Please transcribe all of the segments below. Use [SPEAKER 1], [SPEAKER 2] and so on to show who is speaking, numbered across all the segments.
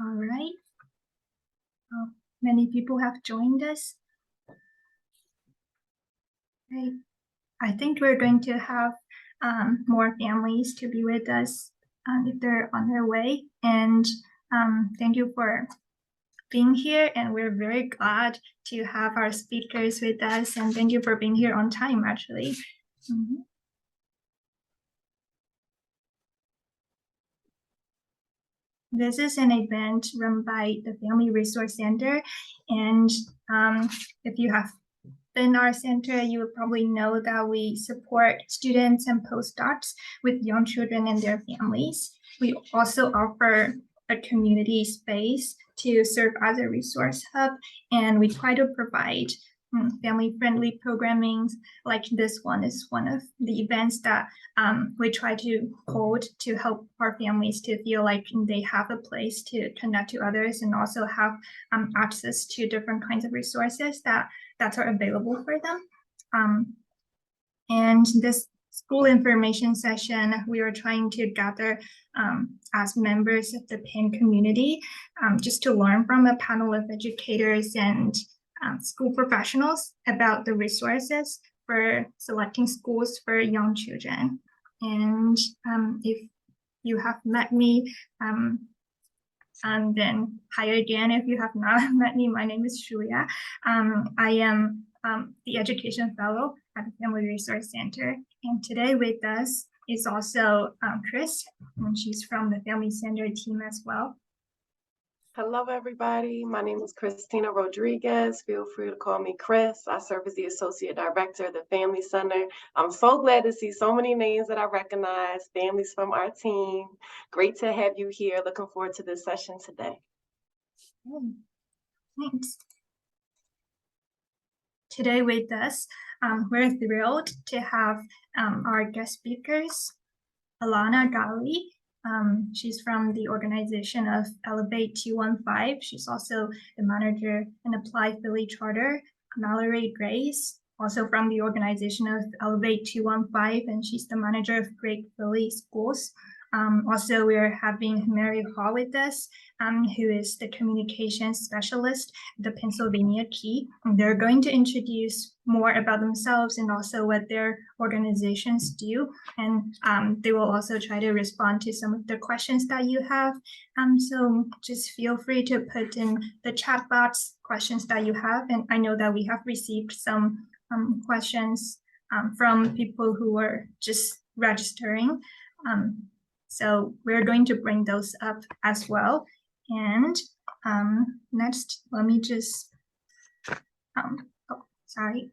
[SPEAKER 1] All right. Many people have joined us. Right. I think we're going to have more families to be with us if they're on their way. And thank you for being here. And we're very glad to have our speakers with us. And thank you for being here on time, actually. Mm-hmm. This is an event run by the Family Resource Center. And if you have been our center, you would probably know that we support students and postdocs with young children and their families. We also offer a community space to serve as a resource hub, and we try to provide family-friendly programming. Like this one is one of the events that we try to hold to help our families to feel like they have a place to connect to others and also have access to different kinds of resources that are available for them. And this school information session, we are trying to gather as members of the PAN community just to learn from a panel of educators and school professionals about the resources for selecting schools for young children. And if you have met me, and then hi again. If you have not met me, my name is Julia. I am the Education Fellow at the Family Resource Center. And today with us is also Chris, and she's from the Family Center team as well.
[SPEAKER 2] Hello, everybody. My name is Christina Rodriguez. Feel free to call me Chris. I serve as the Associate Director of the Family Center. I'm so glad to see so many names that I recognize, families from our team. Great to have you here. Looking forward to this session today.
[SPEAKER 1] Thanks. Today with us, we're thrilled to have our guest speakers, Elana Galli. She's from the organization of Elevate 215. She's also the manager in Apply Philly Charter. Malarie Grace, also from the organization of Elevate 215, and she's the manager of GreatPhillySchools. Also, we're having Mary Hall with us, who is the communications specialist at the Pennsylvania Key. And they're going to introduce more about themselves and also what their organizations do. And they will also try to respond to some of the questions that you have. So just feel free to put in the chat box questions that you have. And I know that we have received some questions from people who were just registering. So we're going to bring those up as well. And next, let me just, sorry.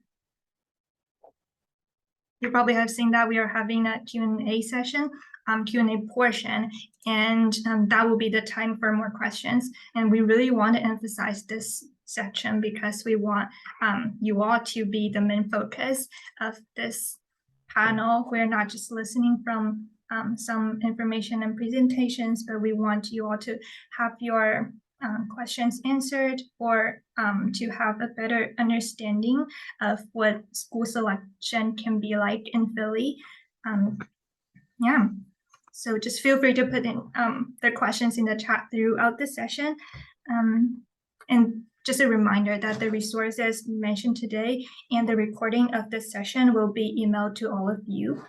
[SPEAKER 1] You probably have seen that we are having a Q&A session, Q&A portion, and that will be the time for more questions. And we really want to emphasize this section because we want you all to be the main focus of this panel. We're not just listening from some information and presentations, but we want you all to have your questions answered or to have a better understanding of what school selection can be like in Philly. Yeah, so just feel free to put in the questions in the chat throughout the session. And just a reminder that the resources mentioned today and the recording of this session will be emailed to all of you.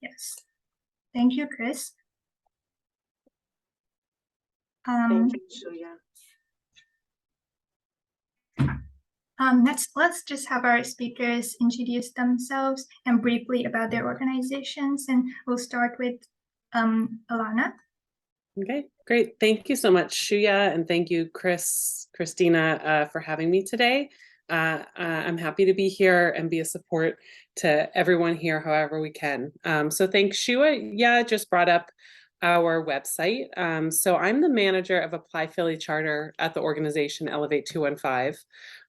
[SPEAKER 1] Yes, thank you, Chris.
[SPEAKER 2] Thank you, Julia.
[SPEAKER 1] Let's just have our speakers introduce themselves and briefly about their organizations, and we'll start with Elana.
[SPEAKER 3] Okay, great. Thank you so much, Shuya, and thank you, Christina, for having me today. I'm happy to be here and be a support to everyone here however we can. So thanks, Shuya. Yeah, just brought up our website. So I'm the manager of Apply Philly Charter at the organization Elevate 215.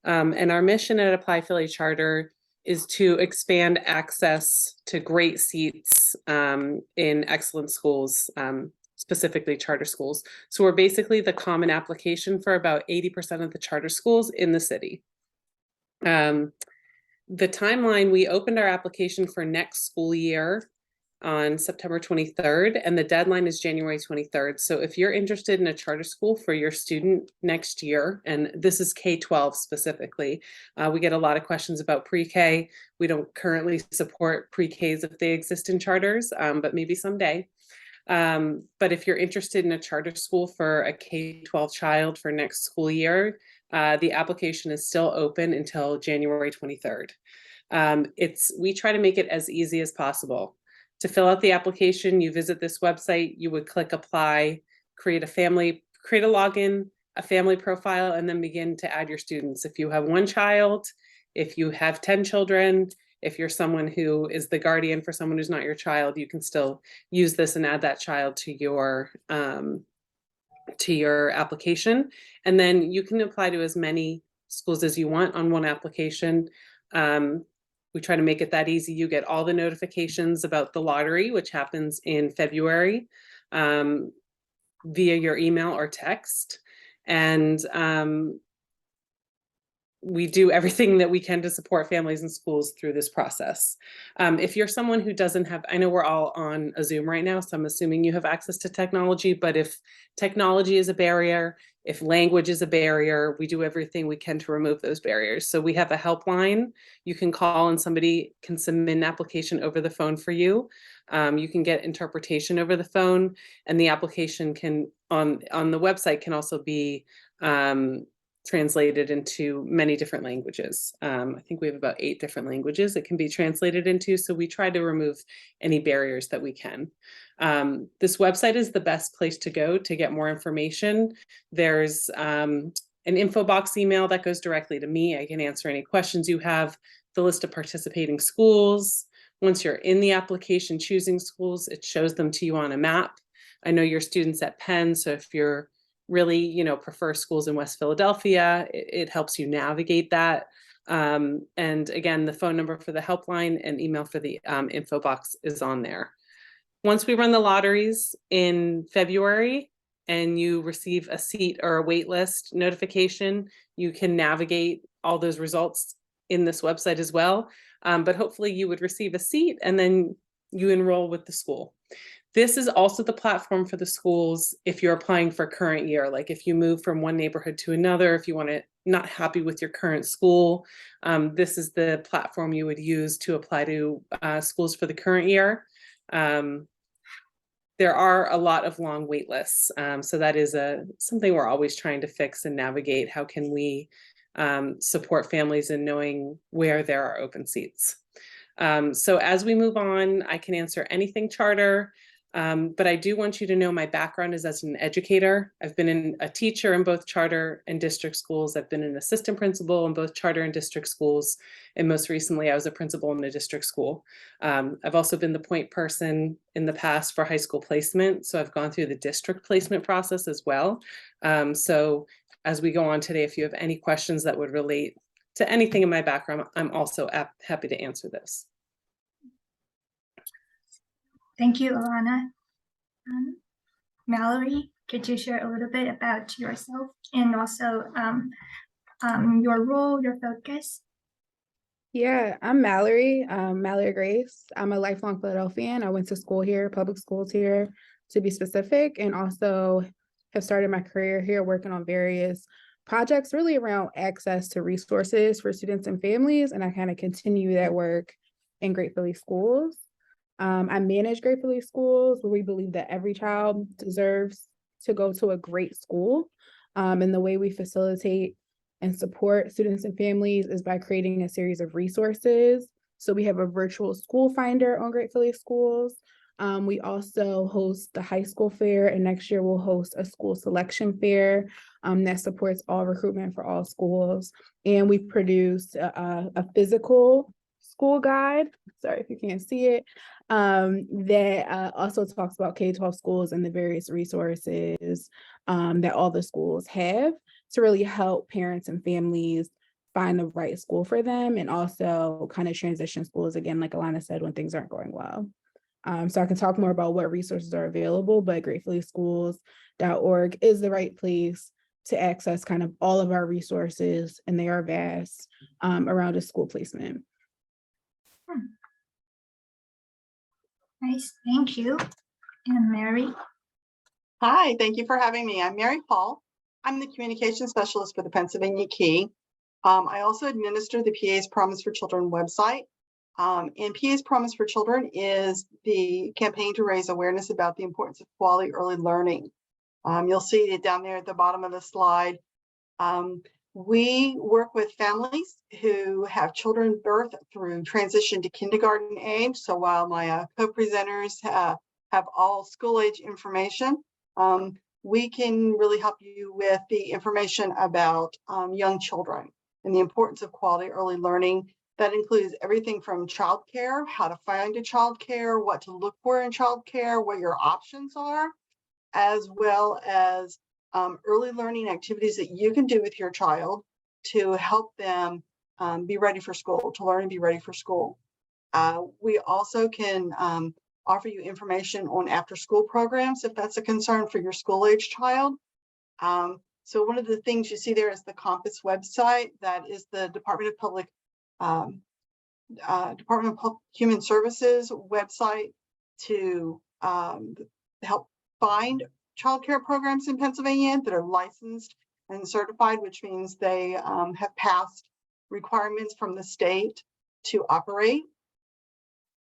[SPEAKER 3] And our mission at Apply Philly Charter is to expand access to great seats in excellent schools specifically charter schools. So we're basically the common application for about 80% of the charter schools in the city. The timeline, we opened our application for next school year on September 23rd, and the deadline is January 23rd. So if you're interested in a charter school for your student next year, and this is K-12 specifically, we get a lot of questions about pre-K. We don't currently support pre-Ks if they exist in charters, but maybe someday. But if you're interested in a charter school for a K-12 child for next school year, the application is still open until January 23rd. We try to make it as easy as possible. To fill out the application, you visit this website, you would click apply, create a login, a family profile, and then begin to add your students. If you have one child, if you have 10 children, if you're someone who is the guardian for someone who's not your child, you can still use this and add that child to your application. And then you can apply to as many schools as you want on one application. We try to make it that easy. You get all the notifications about the lottery, which happens in February, via your email or text. And we do everything that we can to support families and schools through this process. If you're someone who doesn't have, I know we're all on a Zoom right now, so I'm assuming you have access to technology, but if technology is a barrier, if language is a barrier, we do everything we can to remove those barriers. So we have a helpline you can call and somebody can submit an application over the phone for you. You can get interpretation over the phone, and the application can, on the website, can also be translated into many different languages. I think we have about 8 different languages it can be translated into, so we try to remove any barriers that we can. This website is the best place to go to get more information. There's an info box email that goes directly to me. I can answer any questions you have, the list of participating schools. Once you're in the application choosing schools, it shows them to you on a map. I know your students at Penn, so if you're really, prefer schools in West Philadelphia, it helps you navigate that. And again, the phone number for the helpline and email for the info box is on there. Once we run the lotteries in February and you receive a seat or a wait list notification, you can navigate all those results in this website as well. But hopefully you would receive a seat and then you enroll with the school. This is also the platform for the schools if you're applying for current year, like if you move from one neighborhood to another, if you want to not happy with your current school, this is the platform you would use to apply to schools for the current year. There are a lot of long wait lists, so that is something we're always trying to fix and navigate. How can we support families in knowing where there are open seats? So as we move on, I can answer anything charter. But I do want you to know my background is as an educator. I've been a teacher in both charter and district schools. I've been an assistant principal in both charter and district schools. And most recently, I was a principal in a district school. I've also been the point person in the past for high school placement. So I've gone through the district placement process as well. So as we go on today, if you have any questions that would relate to anything in my background, I'm also happy to answer this.
[SPEAKER 1] Thank you, Elana. Malarie, could you share a little bit about yourself and also your role, your focus?
[SPEAKER 4] Yeah, I'm Malarie, Malarie Grace. I'm a lifelong Philadelphian. I went to school here, public schools here, to be specific, and also have started my career here working on various projects really around access to resources for students and families, and I kind of continue that work in Great Philly Schools. I manage Great Philly Schools, where we believe that every child deserves to go to a great school. And the way we facilitate and support students and families is by creating a series of resources. So we have a virtual school finder on Great Philly Schools. We also host the high school fair, and next year we'll host a school selection fair that supports all recruitment for all schools. And we produced a physical school guide, sorry if you can't see it, that also talks about K-12 schools and the various resources that all the schools have to really help parents and families find the right school for them, and also kind of transition schools, again, like Elana said, when things aren't going well. So I can talk more about what resources are available, but GreatPhillySchools.org is the right place to access kind of all of our resources, and they are vast around a school placement.
[SPEAKER 1] Nice, thank you. And Mary?
[SPEAKER 5] Hi, thank you for having me. I'm Mary Hall. I'm the communication specialist for the Pennsylvania Key. I also administer the PA's Promise for Children website. And PA's Promise for Children is the campaign to raise awareness about the importance of quality early learning. You'll see it down there at the bottom of the slide. We work with families who have children birth through transition to kindergarten age. So while my co-presenters have all school age information, we can really help you with the information about young children and the importance of quality early learning. That includes everything from childcare, how to find a childcare, what to look for in childcare, what your options are, as well as early learning activities that you can do with your child to help them be ready for school, to learn and be ready for school. We also can offer you information on after school programs if that's a concern for your school age child. So one of the things you see there is the Compass website. That is the Department of Human Services website to help find childcare programs in Pennsylvania that are licensed and certified, which means they have passed requirements from the state to operate.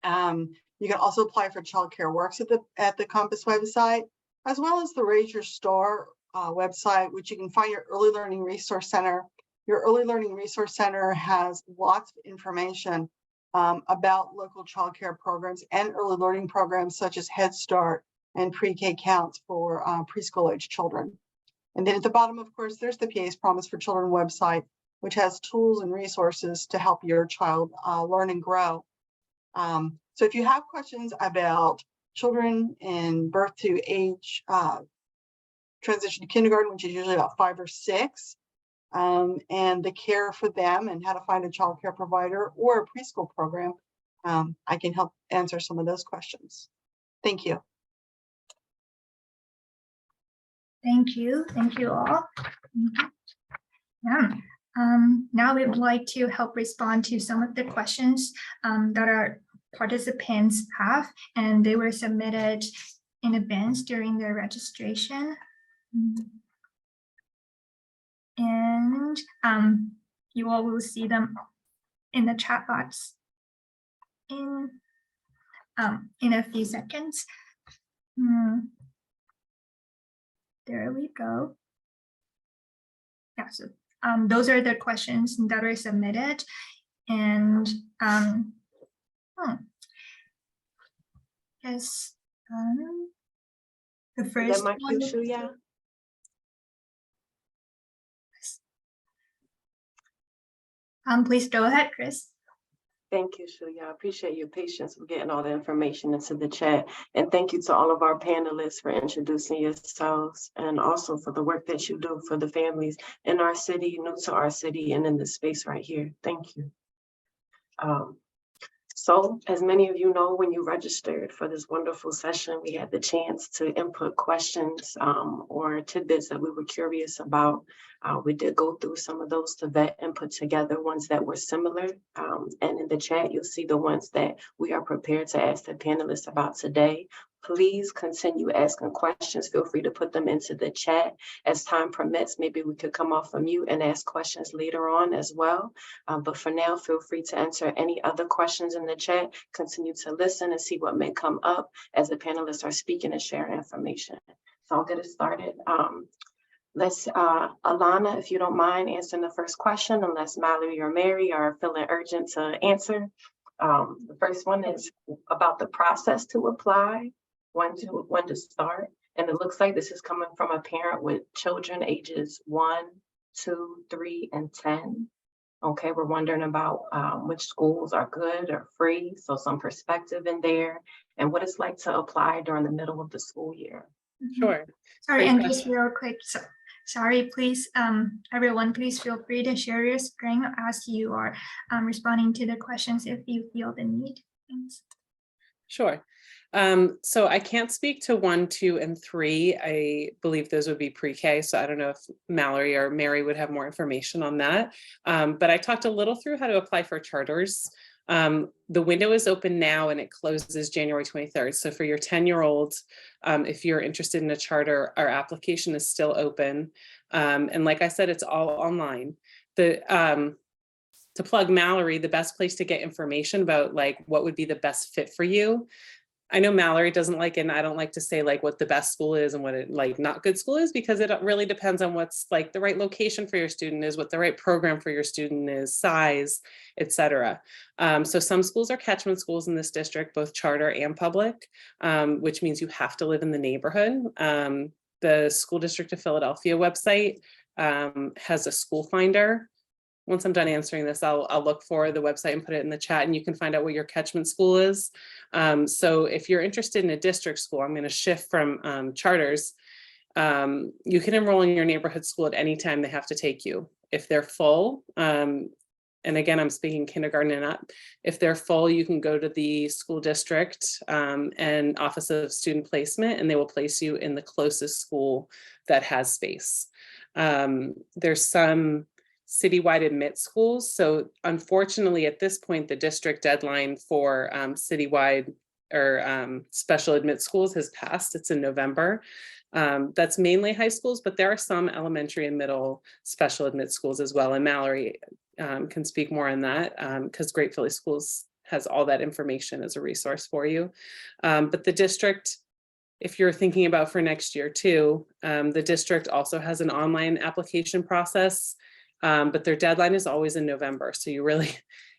[SPEAKER 5] You can also apply for Childcare Works at the Compass website, as well as the Raise Your Star website, which you can find your Early Learning Resource Center. Your Early Learning Resource Center has lots of information about local childcare programs and early learning programs such as Head Start and pre-K counts for preschool age children. And then at the bottom, of course, there's the PA's Promise for Children website, which has tools and resources to help your child learn and grow. So if you have questions about children in birth to age transition to kindergarten, which is usually about 5 or 6, and the care for them and how to find a child care provider or a preschool program, I can help answer some of those questions. Thank you.
[SPEAKER 1] Thank you all. Yeah. Now we would like to help respond to some of the questions that our participants have, and they were submitted in advance during their registration. And you all will see them in the chat box in a few seconds. There we go. Yeah, so those are the questions that were submitted, and yes, the first
[SPEAKER 2] my
[SPEAKER 1] one.
[SPEAKER 2] cue, Shuya?
[SPEAKER 1] Please go ahead, Chris.
[SPEAKER 2] Thank you, Shuya. I appreciate your patience with getting all the information into the chat. And thank you to all of our panelists for introducing yourselves, and also for the work that you do for the families in our city, new to our city, and in this space right here. Thank you. So as many of you know, when you registered for this wonderful session, we had the chance to input questions or tidbits that we were curious about. We did go through some of those to vet and put together ones that were similar. And in the chat, you'll see the ones that we are prepared to ask the panelists about today. Please continue asking questions. Feel free to put them into the chat. As time permits, maybe we could come off of mute and ask questions later on as well. But for now, feel free to answer any other questions in the chat. Continue to listen and see what may come up as the panelists are speaking and sharing information. So I'll get it started. Let's, Elana, if you don't mind answering the first question, unless Malarie or Mary are feeling urgent to answer. The first one is about the process to apply, when to start. And it looks like this is coming from a parent with children ages 1, 2, 3, and 10. Okay, we're wondering about which schools are good or free, so some perspective in there, and what it's like to apply during the middle of the school year.
[SPEAKER 3] Sure.
[SPEAKER 1] Sorry,
[SPEAKER 3] Great
[SPEAKER 1] and
[SPEAKER 3] question.
[SPEAKER 1] just real quick, sorry, please, everyone, please feel free to share your screen as you are responding to the questions if you feel the need. Thanks.
[SPEAKER 3] Sure. So I can't speak to 1, 2, and 3. I believe those would be pre-K. So I don't know if Malarie or Mary would have more information on that. But I talked a little through how to apply for charters. The window is open now and it closes January 23rd. So for your 10-year-old, if you're interested in a charter, our application is still open. And like I said, it's all online. To plug Malarie, the best place to get information about like what would be the best fit for you. I know Malarie doesn't like it, and I don't like to say like what the best school is and what it like not good school is, because it really depends on what's like the right location for your student is, what the right program for your student is, size, etc. So some schools are catchment schools in this district, both charter and public, which means you have to live in the neighborhood. The School District of Philadelphia website has a school finder. Once I'm done answering this, I'll look for the website and put it in the chat, and you can find out what your catchment school is. So if you're interested in a district school, I'm going to shift from charters. You can enroll in your neighborhood school at any time they have to take you. If they're full, and again, I'm speaking kindergarten and up. If they're full, you can go to the school district and Office of Student Placement, and they will place you in the closest school that has space. There's some citywide admit schools. So unfortunately, at this point, the district deadline for citywide or special admit schools has passed. It's in November. That's mainly high schools, but there are some elementary and middle special admit schools as well. And Malarie can speak more on that because Great Philly Schools has all that information as a resource for you. But the district, if you're thinking about for next year too, the district also has an online application process. But their deadline is always in November. So you really,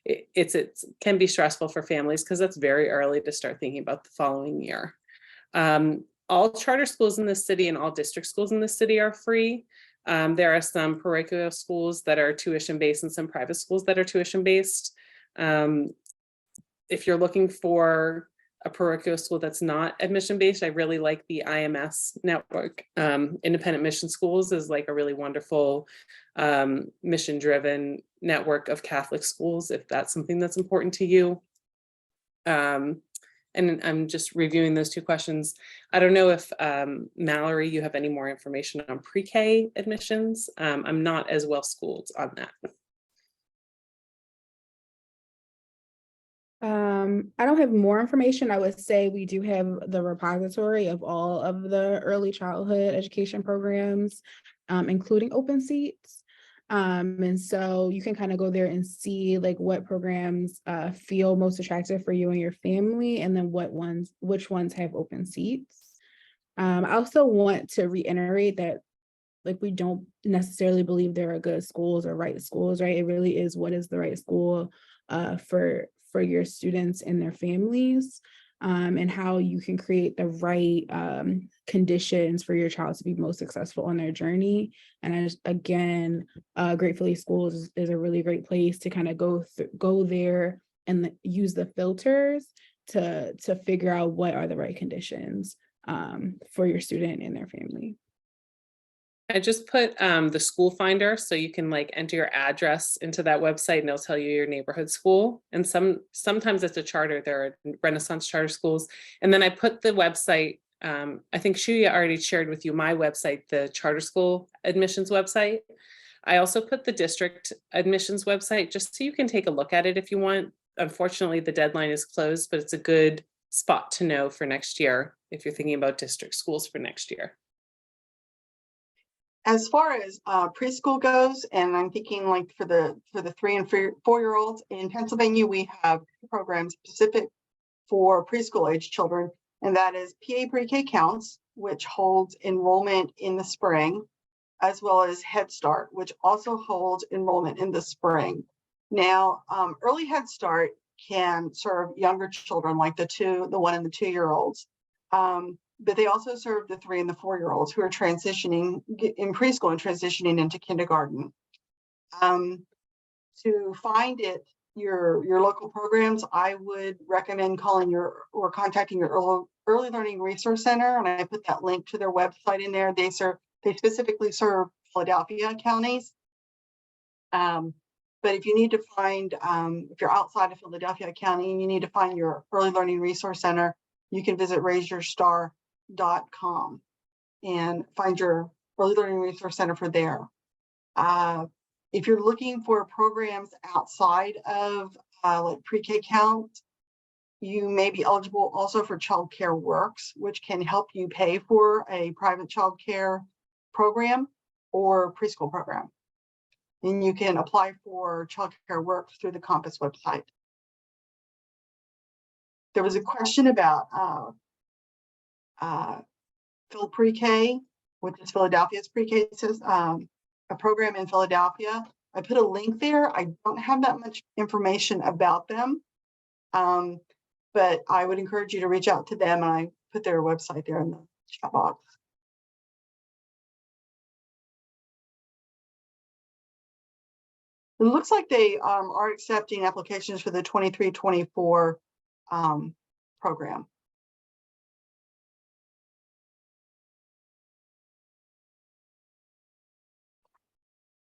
[SPEAKER 3] it can be stressful for families because that's very early to start thinking about the following year. All charter schools in the city and all district schools in the city are free. There are some parochial schools that are tuition based and some private schools that are tuition based. If you're looking for a parochial school that's not admission based, I really like the IMS network. Independent Mission Schools is like a really wonderful mission driven network of Catholic schools, if that's something that's important to you. And I'm just reviewing those 2 questions. I don't know if Malarie, you have any more information on pre-K admissions. I'm not as well schooled on that.
[SPEAKER 4] I don't have more information. I would say we do have the repository of all of the early childhood education programs, including open seats. And so you can kind of go there and see like what programs feel most attractive for you and your family, and then which ones have open seats. I also want to reiterate that like we don't necessarily believe there are good schools or right schools, right? It really is what is the right school for your students and their families, and how you can create the right conditions for your child to be most successful on their journey. And again, Great Philly Schools is a really great place to kind of go there and use the filters to figure out what are the right conditions for your student and their family.
[SPEAKER 3] I just put the school finder, so you can like enter your address into that website and it'll tell you your neighborhood school. And sometimes it's a charter, there are Renaissance charter schools. And then I put the website, I think Shuya already shared with you my website, the charter school admissions website. I also put the district admissions website just so you can take a look at it if you want. Unfortunately, the deadline is closed, but it's a good spot to know for next year if you're thinking about district schools for next year.
[SPEAKER 5] As far as preschool goes, and I'm thinking like for the 3 and 4-year-olds in Pennsylvania, we have programs specific for preschool age children, and that is PA Pre-K Counts, which holds enrollment in the spring, as well as Head Start, which also holds enrollment in the spring. Now, early Head Start can serve younger children like the 1 and the 2-year-olds. But they also serve the 3 and the 4-year-olds who are transitioning in preschool and transitioning into kindergarten. To find your local programs, I would recommend calling or contacting your early learning resource center, and I put that link to their website in there. They specifically serve Philadelphia counties. But if you need to find, if you're outside of Philadelphia County and you need to find your early learning resource center, you can visit raiseyourstar.com and find your Early Learning Resource Center for there. If you're looking for programs outside of like pre-K count, you may be eligible also for Child Care Works, which can help you pay for a private child care program or preschool program. And you can apply for Child Care Works through the Compass website. There was a question about Phil Pre-K, which is Philadelphia's pre-K a program in Philadelphia. I put a link there. I don't have that much information about them, but I would encourage you to reach out to them. I put their website there in the chat box. It looks like they are accepting applications for the 23-24 program.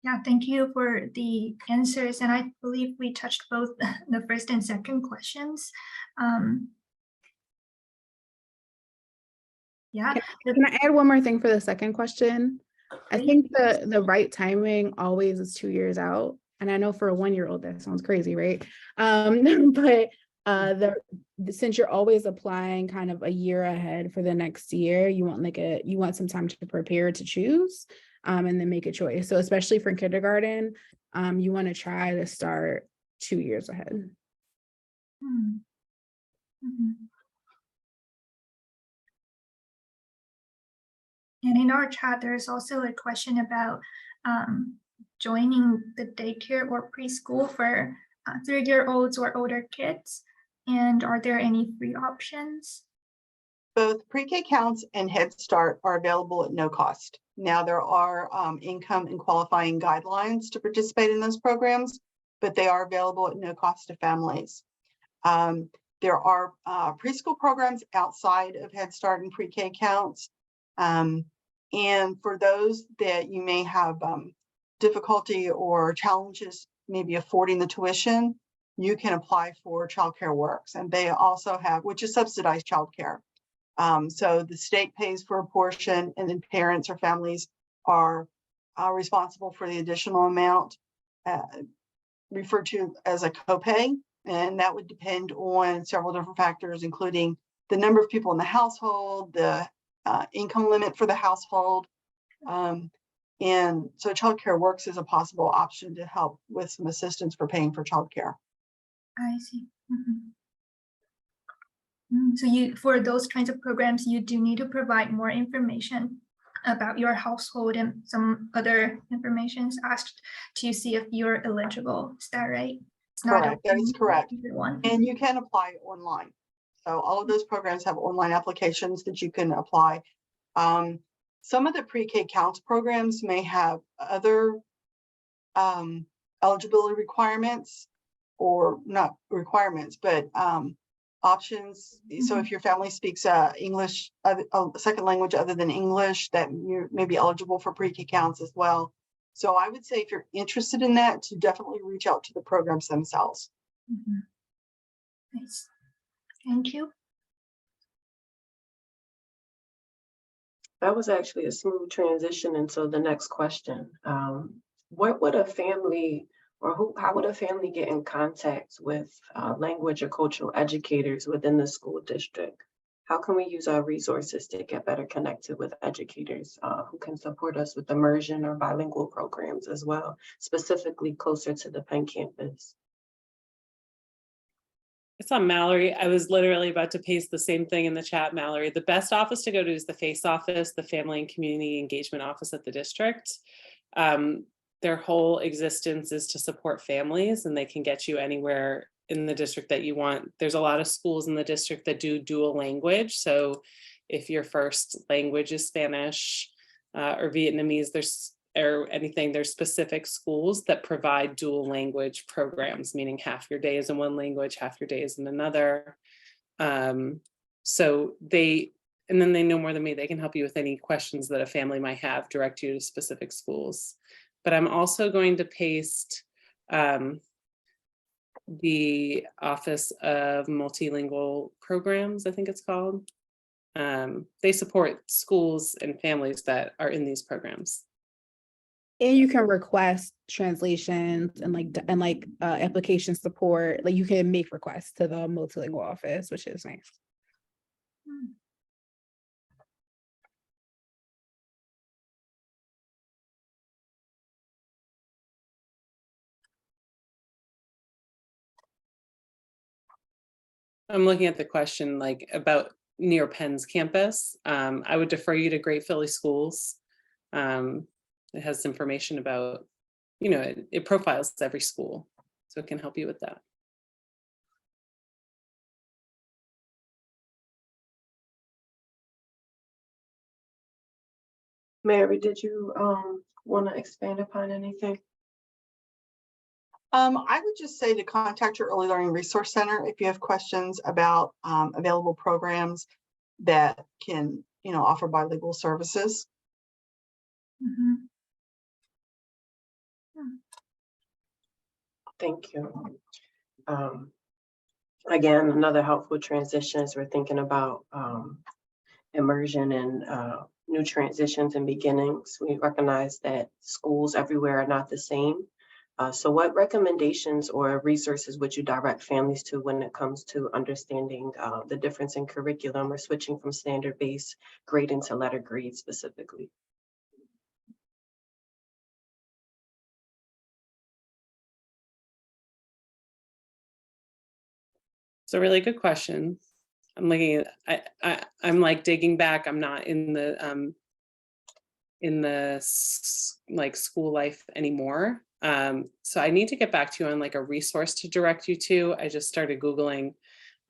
[SPEAKER 1] Yeah, thank you for the answers. And I believe we touched both the first and second questions. Yeah.
[SPEAKER 4] Can I add one more thing for the second question? I think the right timing always is 2 years out. And I know for a 1-year-old, that sounds crazy, right? But since you're always applying kind of a year ahead for the next year, you want some time to prepare to choose and then make a choice. So especially for kindergarten, you want to try to start 2 years ahead.
[SPEAKER 1] And in our chat, there's also a question about joining the daycare or preschool for 3-year-olds or older kids. And are there any free options?
[SPEAKER 5] Both pre-K counts and Head Start are available at no cost. Now there are income and qualifying guidelines to participate in those programs, but they are available at no cost to families. There are preschool programs outside of Head Start and pre-K counts. And for those that you may have difficulty or challenges maybe affording the tuition, you can apply for Child Care Works, and they also have, which is subsidized childcare. So the state pays for a portion, and then parents or families are responsible for the additional amount referred to as a copay. And that would depend on several different factors, including the number of people in the household, the income limit for the household. And so Child Care Works is a possible option to help with some assistance for paying for childcare.
[SPEAKER 1] I see. So for those kinds of programs, you do need to provide more information about your household and some other information asked to see if you're eligible. Is that right? It's not
[SPEAKER 5] correct. That is correct.
[SPEAKER 1] Everyone.
[SPEAKER 5] And you can apply online. So all of those programs have online applications that you can apply. Some of the pre-K counts programs may have other eligibility requirements, or not requirements, but options. So if your family speaks English, a second language other than English, that you may be eligible for pre-K counts as well. So I would say if you're interested in that, to definitely reach out to the programs themselves.
[SPEAKER 1] Nice. Thank you.
[SPEAKER 2] That was actually a smooth transition into the next question. What would a family, or how would a family get in contact with language or cultural educators within the school district? How can we use our resources to get better connected with educators who can support us with immersion or bilingual programs as well, specifically closer to the Penn campus?
[SPEAKER 3] It's on Malarie. I was literally about to paste the same thing in the chat, Malarie. The best office to go to is the FACE office, the Family and Community Engagement Office at the district. Their whole existence is to support families, and they can get you anywhere in the district that you want. There's a lot of schools in the district that do dual language. So if your first language is Spanish or Vietnamese, there's specific schools that provide dual language programs, meaning half your day is in one language, half your day is in another. So and then they know more than me. They can help you with any questions that a family might have, direct you to specific schools. But I'm also going to paste the Office of Multilingual Programs, I think it's called. They support schools and families that are in these programs.
[SPEAKER 4] And you can request translations and application support. Like you can make requests to the multilingual office, which is nice.
[SPEAKER 3] I'm looking at the question like about near Penn's campus. I would defer you to Great Philly Schools. It has information about, you know, it profiles every school, so it can help you with that.
[SPEAKER 2] Mary, did you want to expand upon anything?
[SPEAKER 5] I would just say to contact your Early Learning Resource Center if you have questions about available programs that can, offer bilingual services.
[SPEAKER 2] Thank you. Again, another helpful transition as we're thinking about immersion and new transitions and beginnings. We recognize that schools everywhere are not the same. So what recommendations or resources would you direct families to when it comes to understanding the difference in curriculum or switching from standard-based grading to letter grade specifically?
[SPEAKER 3] It's a really good question. I'm looking at, I'm like digging back. I'm not in the like school life anymore. So I need to get back to you on like a resource to direct you to. I just started Googling,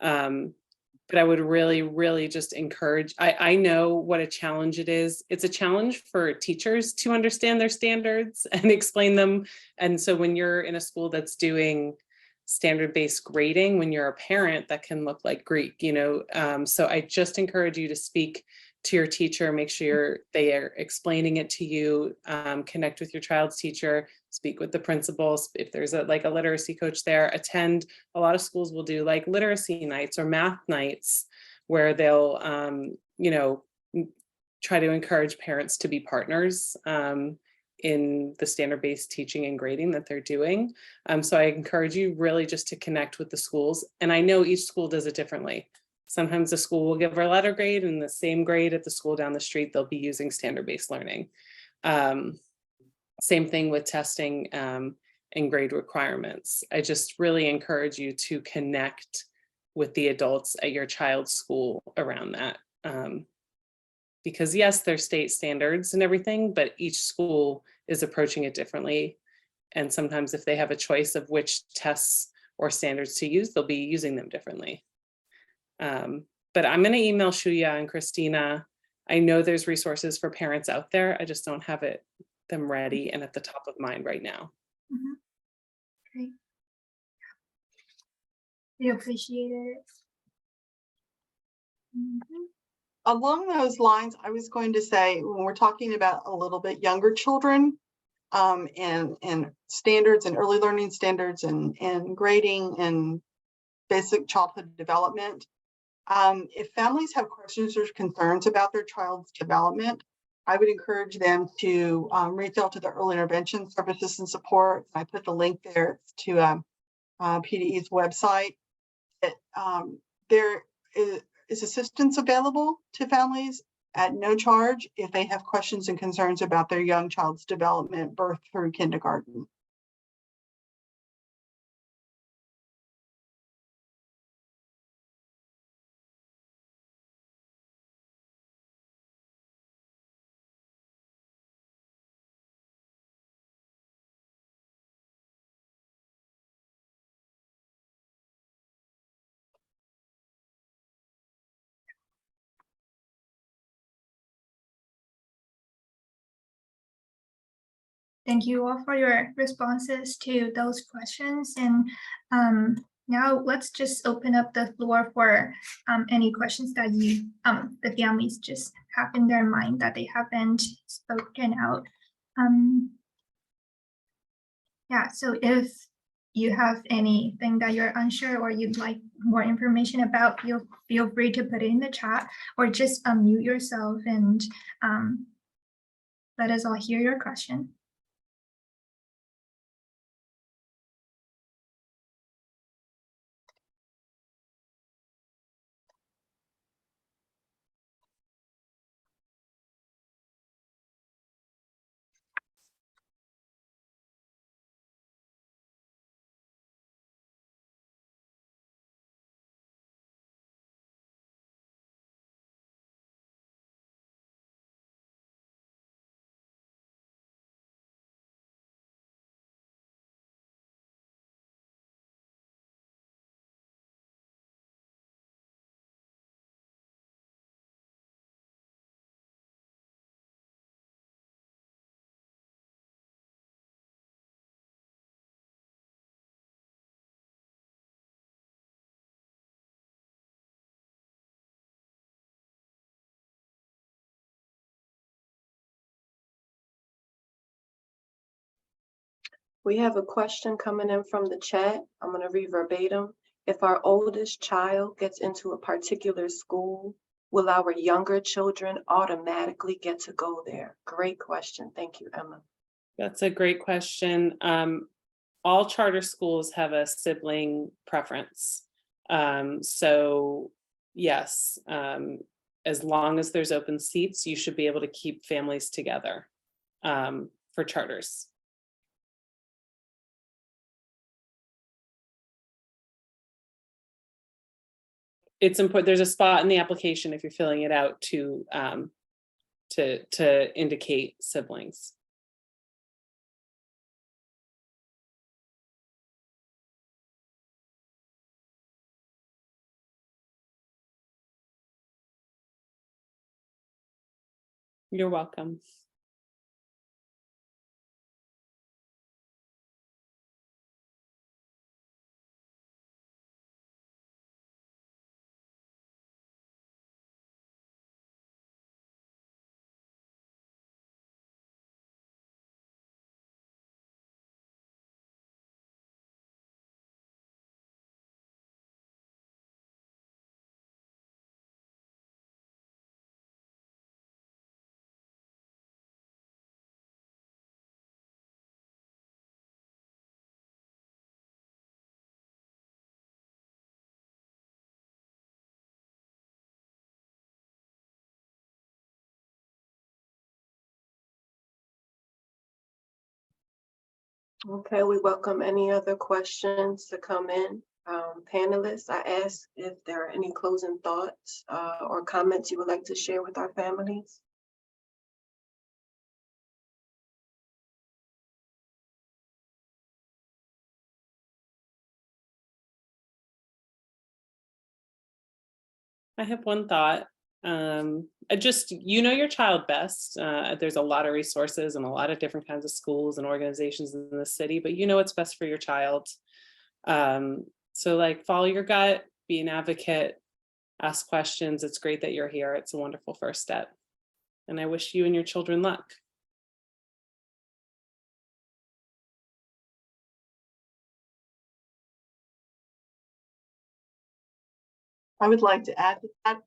[SPEAKER 3] but I would really just encourage, I know what a challenge it is. It's a challenge for teachers to understand their standards and explain them. And so when you're in a school that's doing standard-based grading, when you're a parent, that can look like Greek, so I just encourage you to speak to your teacher, make sure they are explaining it to you, connect with your child's teacher, speak with the principals. If there's a literacy coach there, attend. A lot of schools will do like literacy nights or math nights where they'll, try to encourage parents to be partners in the standard-based teaching and grading that they're doing. So I encourage you really just to connect with the schools. And I know each school does it differently. Sometimes the school will give a letter grade, and the same grade at the school down the street, they'll be using standard-based learning. Same thing with testing and grade requirements. I just really encourage you to connect with the adults at your child's school around that. Because yes, there's state standards and everything, but each school is approaching it differently. And sometimes if they have a choice of which tests or standards to use, they'll be using them differently. But I'm going to email Shuya and Christina. I know there's resources for parents out there. I just don't have them ready and at the top of mind right now.
[SPEAKER 1] Great. We appreciate it.
[SPEAKER 5] Along those lines, I was going to say, when we're talking about a little bit younger children and standards and early learning standards and grading and basic childhood development, if families have questions or concerns about their child's development, I would encourage them to reach out to the Early Intervention Services and Support. I put the link there to PDE's website. There is assistance available to families at no charge if they have questions and concerns about their young child's development, birth through kindergarten.
[SPEAKER 1] Thank you all for your responses to those questions. And now let's just open up the floor for any questions that the families just have in their mind that they haven't spoken out. Yeah, so if you have anything that you're unsure or you'd like more information about, feel free to put it in the chat or just unmute yourself and let us all hear your question.
[SPEAKER 2] We have a question coming in from the chat. I'm going to read verbatim. If our oldest child gets into a particular school, will our younger children automatically get to go there? Great question. Thank you, Emma.
[SPEAKER 3] That's a great question. All charter schools have a sibling preference. So yes, as long as there's open seats, you should be able to keep families together for charters. It's important. There's a spot in the application if you're filling it out to indicate siblings. You're welcome.
[SPEAKER 2] Okay, we welcome any other questions to come in. Panelists, I ask if there are any closing thoughts or comments you would like to share with our families.
[SPEAKER 3] I have one thought. You know your child best. There's a lot of resources and a lot of different kinds of schools and organizations in the city, but you know what's best for your child. So like follow your gut, be an advocate, ask questions. It's great that you're here. It's a wonderful first step. And I wish you and your children luck.
[SPEAKER 5] I would like to add to that.